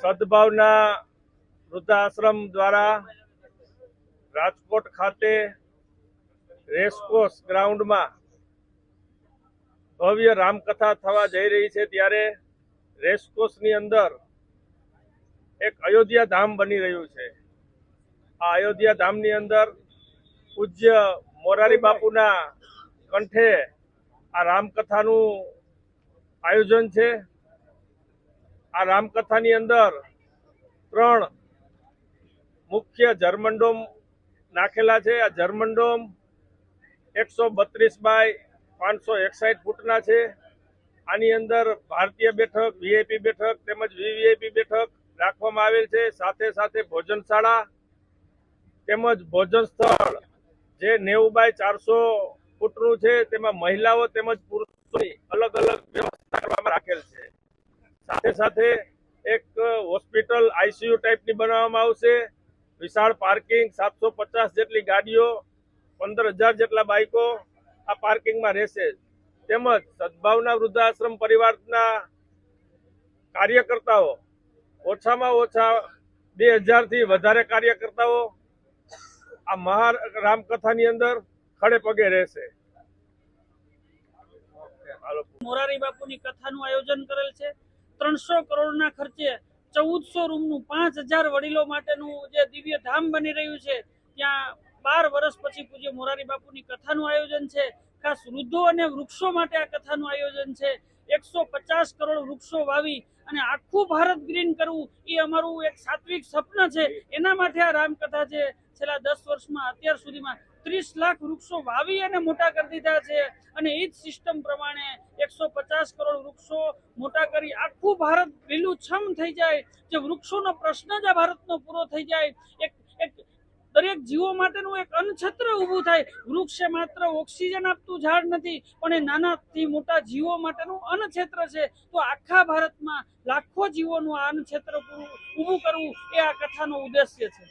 સદભાવના વૃદ્ધાશ્રમ દ્વારા રાજકોટ ખાતે રેસકોર્સ ગ્રાઉન્ડમાં ભવ્ય રામકથા થવા જઈ રહી છે, ત્યારે રેસકોર્સની અંદર એક અયોધ્યા ધામ બની રહ્યું છે। આ અયોધ્યા ધામની અંદર પૂજ્ય મોરારી બાપુના કંઠે આ રામકથાનું આયોજન છે। આ રામકથાની અંદર 3 મુખ્ય જર્મનડોમ નાખેલા છે। આ જર્મનડોમ 132 બાય 561 ફૂટના છે। આની અંદર ભારતીય બેઠક, વીઆઈપી બેઠક તેમજ વીવીઆઈપી બેઠક રાખવામાં આવેલ છે। સાથે સાથે ભોજનશાળા તેમજ ભોજન સ્થળ જે 90 બાય 400 ફૂટનું છે, તેમાં મહિલાઓ તેમજ પુરુષોની અલગ અલગ વ્યવસ્થા કરવામાં રાખેલ છે। સાથે સાથે એક હોસ્પિટલ આઈસીયુ ટાઈપની બનાવવામાં આવશે। વિશાળ પાર્કિંગ, 750 જેટલી ગાડીઓ, 15,000 જેટલા બાઇકો આ પાર્કિંગમાં રહેશે। તેમજ સદભાવના વૃદ્ધાશ્રમ પરિવારના કાર્યકર્તાઓ ઓછામાં ઓછા 2000 થી વધારે કાર્યકર્તાઓ આ મહા રામકથાની અંદર ખડે પગે રહેશે। મોરારી બાપુની કથાનું આયોજન કરેલ છે। 300 કરોડના ખર્ચે 1400 રૂમનું 5000 વડીલો માટેનું જે દિવ્ય ધામ બની રહ્યું છે, ત્યાં 12 વર્ષ પછી પૂજ્ય મોરારી બાપુની કથાનું આયોજન છે। ખાસ વૃદ્ધો અને વૃક્ષો માટે આ કથાનું આયોજન છે। 150 કરોડ વૃક્ષો વાવી અને આખું ભારત ગ્રીન કરવું એ અમારું એક સાત્વિક સ્વપ્ન છે। એના માટે આ રામકથા છે। છેલ્લા 10 વર્ષમાં અત્યાર સુધીમાં 30 લાખ વૃક્ષો વાવી અને મોટા કરી દીધા છે, અને એ જ સિસ્ટમ પ્રમાણે 150 કરોડ વૃક્ષો મોટા કરી આખું ભારત લીલુંછમ થઈ જાય, જે વૃક્ષોનો પ્રશ્ન જ આ ભારતનો પૂરો થઈ જાય, એક દરેક જીવો માટેનું એક અન્નછત્ર ઊભું થાય। વૃક્ષ એ માત્ર ઓક્સિજન આપતું ઝાડ નથી, પણ એ નાનાથી મોટા જીવો માટેનું અન્નક્ષેત્ર છે। તો આખા ભારતમાં લાખો જીવોનું આ અન્નક્ષેત્ર ઊભું કરવું એ આ કથાનો ઉદ્દેશ્ય છે।